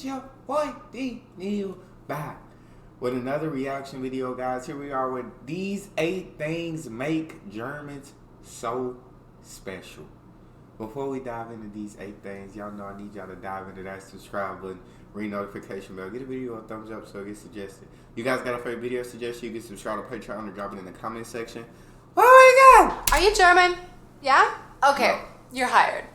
your boy D Neal back with another reaction video, guys. Here we are with these 8 things make Germans so special. Before we dive into these 8 things, y'all know I need y'all to dive into that subscribe button, ring notification bell, get a video a thumbs up so it gets suggested. You guys got a favorite video suggestion, you can subscribe to Patreon or drop it in the comment section. What do we got? Are you German? Yeah? Okay, No. You're hired.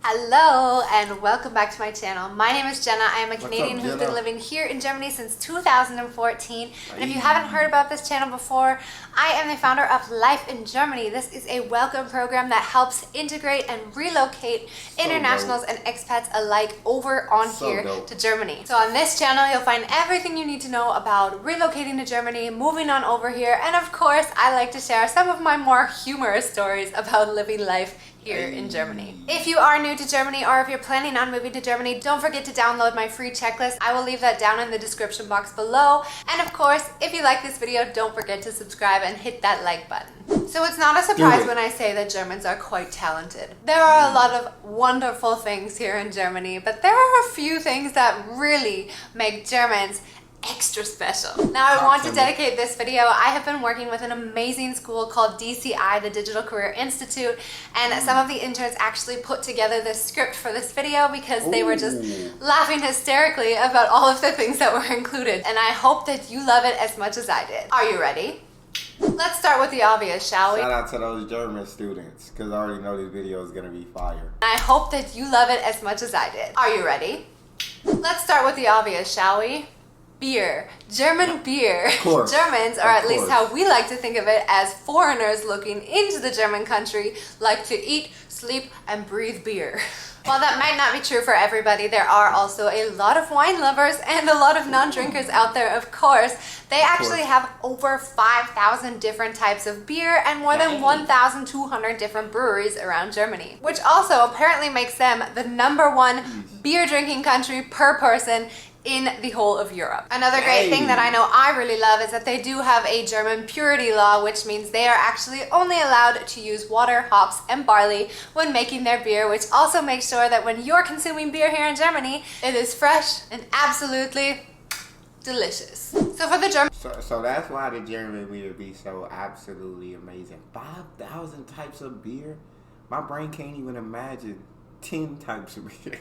Hello and welcome back to my channel. My name is Jenna. I am a Canadian who's been living here in Germany since 2014. And if you haven't heard about this channel before, I am the founder of Life in Germany. This is a welcome program that helps integrate and relocate internationals and expats alike over on here to Germany. So on this channel, you'll find everything you need to know about relocating to Germany, moving on over here, and of course, I like to share some of my more humorous stories about living life here in Germany. If you are new to Germany or if you're planning on moving to Germany, don't forget to download my free checklist. I will leave that down in the description box below. And of course, if you like this video, don't forget to subscribe and hit that like button. So it's not a surprise when I say that Germans are quite talented. There are a lot of wonderful things here in Germany, but there are a few things that really make Germans extra special. Now I want to dedicate this video. I have been working with an amazing school called DCI, the Digital Career Institute, and some of the interns actually put together this script for this video because they were just laughing hysterically about all of the things that were included, and I hope that you love it as much as I did. Are you ready? Let's start with the obvious, shall we? Shout out to those German students, because I already know this video is going to be fire. I hope that you love it as much as I did. Are you ready? Let's start with the obvious, shall we? Beer. German beer. Germans, or at least how we like to think of it as foreigners looking into the German country, like to eat, sleep, and breathe beer. While that might not be true for everybody, there are also a lot of wine lovers and a lot of non-drinkers out there, of course. They actually have over 5,000 different types of beer and more than 1,200 different breweries around Germany, which also apparently makes them the #1 beer drinking country per person in the whole of Europe. Another great thing that I know I really love is that they do have a German purity law, which means they are actually only allowed to use water, hops, and barley when making their beer, which also makes sure that when you're consuming beer here in Germany, it is fresh and absolutely delicious. So for the German... So that's why the German beer be so absolutely amazing. 5,000 types of beer? My brain can't even imagine 10 types of beer.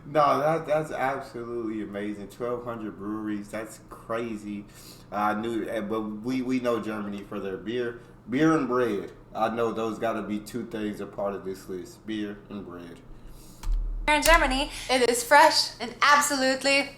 No, that's absolutely amazing. 1,200 breweries, that's crazy. I knew, but we know Germany for their beer and bread. I know those got to be 2 things a part of this list: beer and bread. Here in Germany, it is fresh and absolutely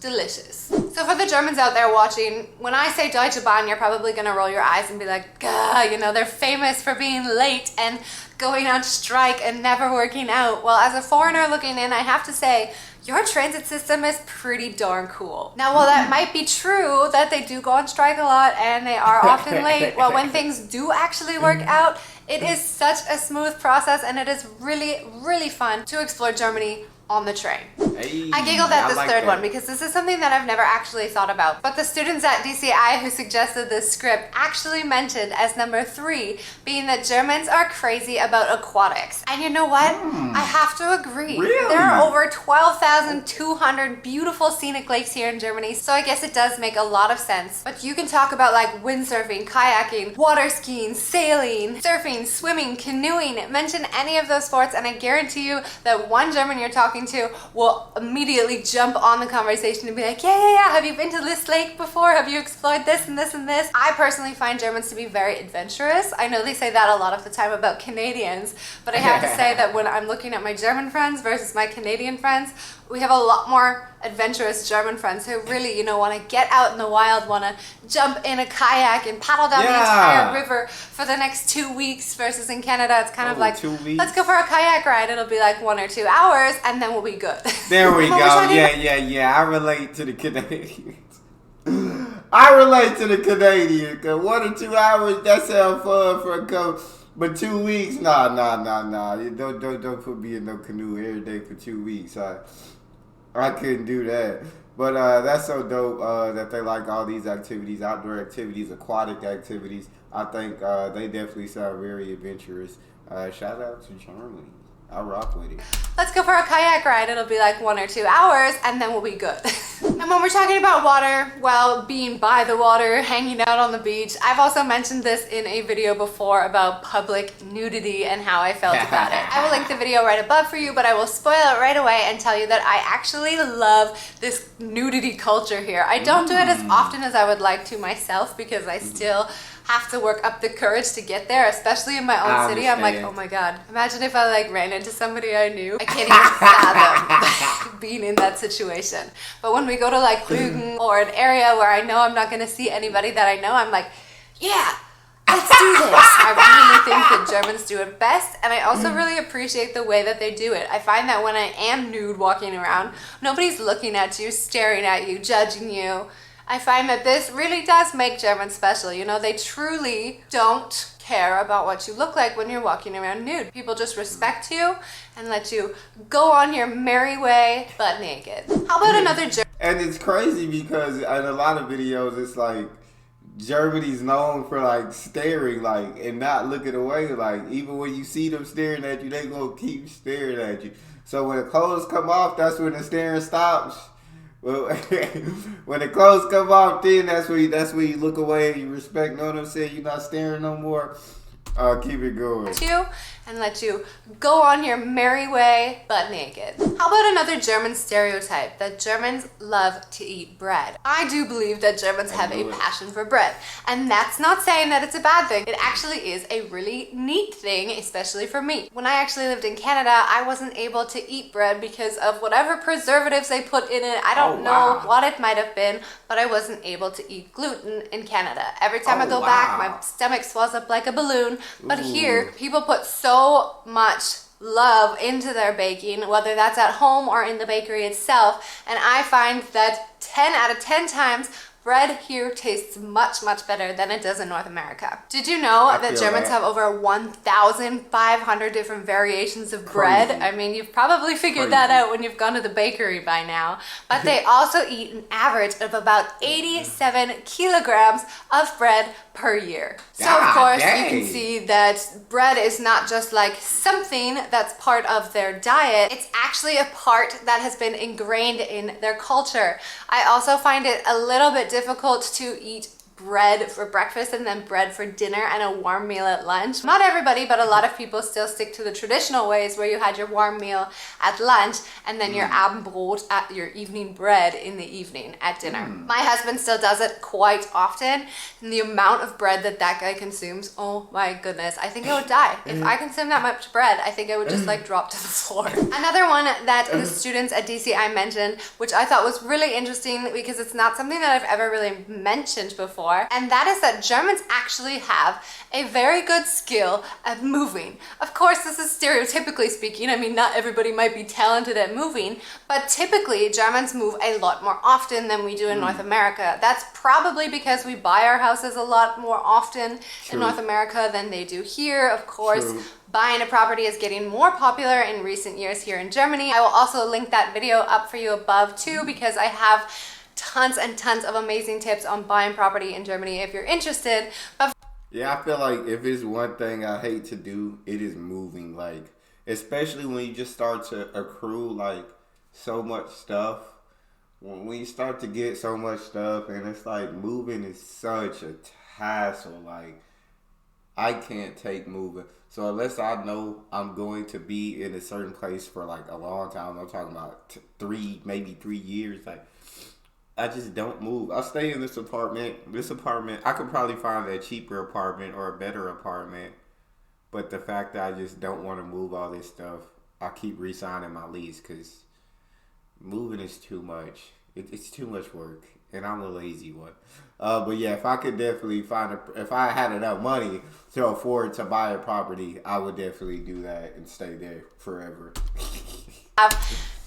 delicious. So for the Germans out there watching, when I say Deutsche Bahn, you're probably gonna roll your eyes and be like, "Gah, you know, they're famous for being late and going on strike and never working out." Well, as a foreigner looking in, I have to say, your transit system is pretty darn cool. Now, while that might be true that they do go on strike a lot and they are often late, well, when things do actually work out, it is such a smooth process and it is really, really fun to explore Germany on the train. I giggled at this third one because this is something that I've never actually thought about. But the students at DCI who suggested this script actually mentioned as #3 being that Germans are crazy about aquatics. And you know what? I have to agree. Really? There are over 12,200 beautiful scenic lakes here in Germany, so I guess it does make a lot of sense. But you can talk about like windsurfing, kayaking, water skiing, sailing, surfing, swimming, canoeing. Mention any of those sports and I guarantee you that one German you're talking to will immediately jump on the conversation and be like, yeah, have you been to this lake before? Have you explored this and this and this? I personally find Germans to be very adventurous. I know they say that a lot of the time about Canadians, but I have to say that when I'm looking at my German friends versus my Canadian friends, we have a lot more adventurous German friends who really, you know, want to get out in the wild, want to jump in a kayak and paddle down the entire river for the next 2 weeks, versus in Canada, it's kind of like, let's go for a kayak ride. It'll be like 1 or 2 hours and then we'll be good. There we go. Yeah. I relate to the Canadians. I relate to the Canadians, because 1 or 2 hours, that sounds fun for a couple. But 2 weeks, nah. Don't put me in no canoe every day for 2 weeks. I couldn't do that. But that's so dope that they like all these activities, outdoor activities, aquatic activities. I think they definitely sound very adventurous. Shout out to Germany. I rock with it. Let's go for a kayak ride. It'll be like 1 or 2 hours and then we'll be good. And when we're talking about water, well, being by the water, hanging out on the beach, I've also mentioned this in a video before about public nudity and how I felt about it. I will link the video right above for you, but I will spoil it right away and tell you that I actually love this nudity culture here. I don't do it as often as I would like to myself because I still have to work up the courage to get there, especially in my own city. I'm like, oh my God, imagine if I like ran into somebody I knew. I can't even fathom being in that situation. But when we go to like Rügen or an area where I know I'm not gonna see anybody that I know, I'm like, yeah, let's do this. I really think that Germans do it best, and I also really appreciate the way that they do it. I find that when I am nude walking around, nobody's looking at you, staring at you, judging you. I find that this really does make Germans special. You know, they truly don't care about what you look like when you're walking around nude. People just respect you and let you go on your merry way butt naked. How about another German? And it's crazy because in a lot of videos, it's like Germany's known for like staring, like, and not looking away. Like, even when you see them staring at you, they gonna keep staring at you. So when the clothes come off, that's when the staring stops. Well, when the clothes come off, then that's when you look away and you respect. Know what I'm saying? You're not staring no more. Keep it going. And let you go on your merry way butt naked. How about another German stereotype, that Germans love to eat bread? I do believe that Germans have a passion for bread, and that's not saying that it's a bad thing. It actually is a really neat thing, especially for me. When I actually lived in Canada, I wasn't able to eat bread because of whatever preservatives they put in it. I don't know what it might have been, but I wasn't able to eat gluten in Canada. Every time I go back, my stomach swells up like a balloon. But here, people put so much love into their baking, whether that's at home or in the bakery itself, and I find that 10 out of 10 times bread here tastes much, much better than it does in North America. Did you know that Germans have over 1,500 different variations of bread? I mean, you've probably figured that out when you've gone to the bakery by now. But they also eat an average of about 87 kilograms of bread per year. So of course you can see that bread is not just like something that's part of their diet, it's actually a part that has been ingrained in their culture. I also find it a little bit difficult to eat bread for breakfast and then bread for dinner and a warm meal at lunch. Not everybody, but a lot of people still stick to the traditional ways where you had your warm meal at lunch and then your Abendbrot, at your evening bread in the evening at dinner. My husband still does it quite often, and the amount of bread that guy consumes, oh my goodness, I think I would die. If I consumed that much bread, I think I would just like drop to the floor. Another one that the students at DCI mentioned, which I thought was really interesting because it's not something that I've ever really mentioned before, and that is that Germans actually have a very good skill at moving. Of course, this is stereotypically speaking. I mean, not everybody might be talented at moving, but typically Germans move a lot more often than we do in North America. That's probably because we buy our houses a lot more often in North America than they do here. Of course, buying a property is getting more popular in recent years here in Germany. I will also link that video up for you above too, because I have tons and tons of amazing tips on buying property in Germany if you're interested. But yeah, I feel like if it's one thing I hate to do, it is moving. Like, especially when you just start to accrue like so much stuff. When you start to get so much stuff, and it's like moving is such a hassle. Like, I can't take moving. So unless I know I'm going to be in a certain place for like a long time, I'm talking about maybe 3 years, like, I just don't move. I stay in this apartment. I could probably find a cheaper apartment or a better apartment. But the fact that I just don't want to move all this stuff, I keep re-signing my lease because moving is too much. It's too much work. And I'm a lazy one. But yeah, if I could definitely if I had enough money to afford to buy a property, I would definitely do that and stay there forever.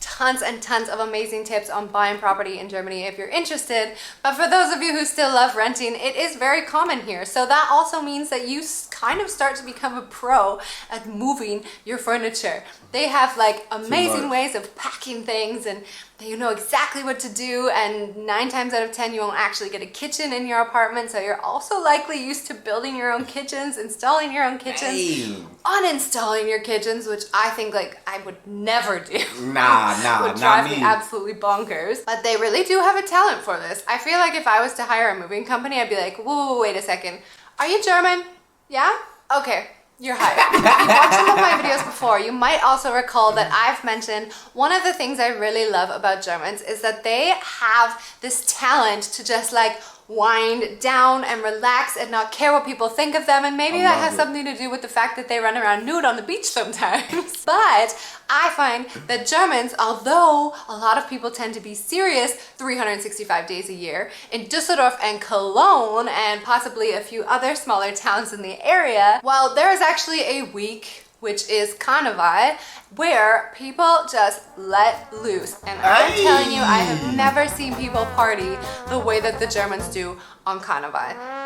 Tons and tons of amazing tips on buying property in Germany if you're interested. But for those of you who still love renting, it is very common here. So that also means that you kind of start to become a pro at moving your furniture. They have like amazing ways of packing things, and You know exactly what to do, and 9 times out of 10 you won't actually get a kitchen in your apartment, so you're also likely used to building your own kitchens, installing your own kitchens, uninstalling your kitchens, which I think like I would never do. Nah, would drive me absolutely bonkers. But they really do have a talent for this. I feel like if I was to hire a moving company, I'd be like, whoa, wait a second. Are you German? Yeah? Okay. You're hired. If you've watched some of my videos before, you might also recall that I've mentioned one of the things I really love about Germans is that they have this talent to just like wind down and relax and not care what people think of them, and maybe that has something to do with the fact that they run around nude on the beach sometimes. But I find that Germans, although a lot of people tend to be serious 365 days a year, in Düsseldorf and Cologne and possibly a few other smaller towns in the area, well, there is actually a week which is Carnival, where people just let loose. And I'm telling you, I have never seen people party the way that the Germans do on Carnival.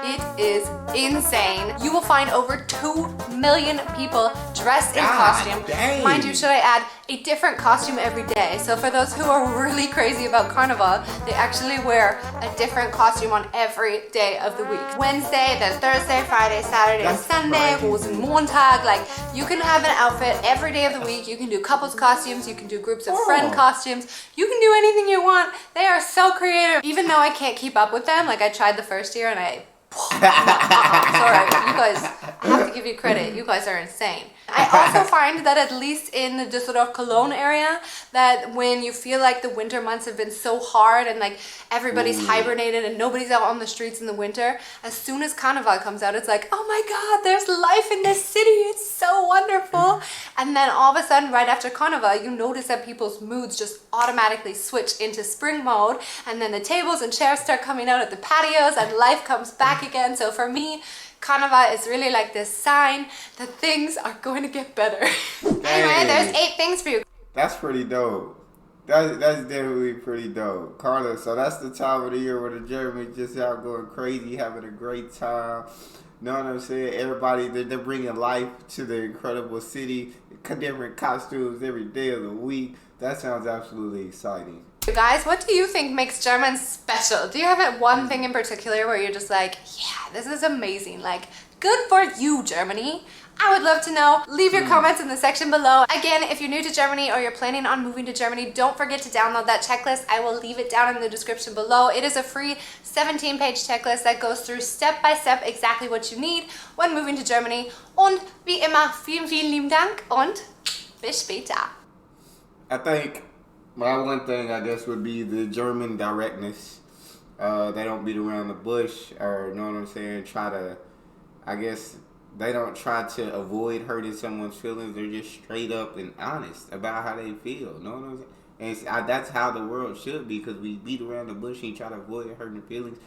It is insane. You will find over 2 million people dressed in costume. Dang. Mind you, should I add, a different costume every day. So for those who are really crazy about Carnival, they actually wear a different costume on every day of the week. Wednesday, then Thursday, Friday, Saturday, Sunday, Rosenmontag. Like, you can have an outfit every day of the week. You can do couples costumes, you can do groups of friend costumes, you can do anything you want. They are so creative. Even though I can't keep up with them, like I tried the first year and I sorry, you guys, I have to give you credit. You guys are insane. I also find that at least in the Düsseldorf Cologne area, that when you feel like the winter months have been so hard and like everybody's hibernated and nobody's out on the streets in the winter, as soon as Carnival comes out, it's like, oh my God, there's life in this city. It's so wonderful. And then all of a sudden, right after Carnival, you notice that people's moods just automatically switch into spring mode, and then the tables and chairs start coming out at the patios and life comes back again. So for me, Carnival is really like this sign that things are going to get better. Anyway, there's 8 things for you. That's pretty dope. That's definitely pretty dope. Carnival, so that's the time of the year where the Germans just out going crazy, having a great time. Know what I'm saying? Everybody, they're bringing life to the incredible city. Different costumes every day of the week. That sounds absolutely exciting. You guys, what do you think makes Germans special? Do you have one thing in particular where you're just like, yeah, this is amazing, like, good for you, Germany? I would love to know. Leave your comments in the section below. Again, if you're new to Germany or you're planning on moving to Germany, don't forget to download that checklist. I will leave it down in the description below. It is a free 17-page checklist that goes through step by step exactly what you need when moving to Germany. Und wie immer, vielen, vielen lieben Dank und bis später. I think my one thing, I guess, would be the German directness. They don't beat around the bush, or, you know what I'm saying, they don't try to avoid hurting someone's feelings. They're just straight up and honest about how they feel. You know what I'm saying? And that's how the world should be, because we beat around the bush and you try to avoid hurting feelings.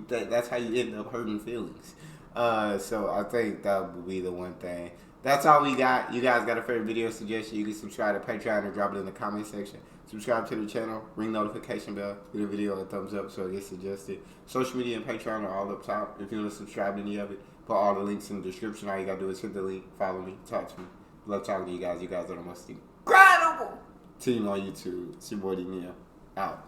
That's how you end up hurting feelings. So I think that would be the one thing. That's all we got. You guys got a favorite video suggestion, you can subscribe to Patreon and drop it in the comment section. Subscribe to the channel, ring notification bell, give the video a thumbs up so it gets suggested. Social media and Patreon are all up top. If you want to subscribe to any of it, put all the links in the description. All you got to do is hit the link, follow me, talk to me. Love talking to you guys. You guys are the most incredible team on YouTube. It's your boy Neal. Out.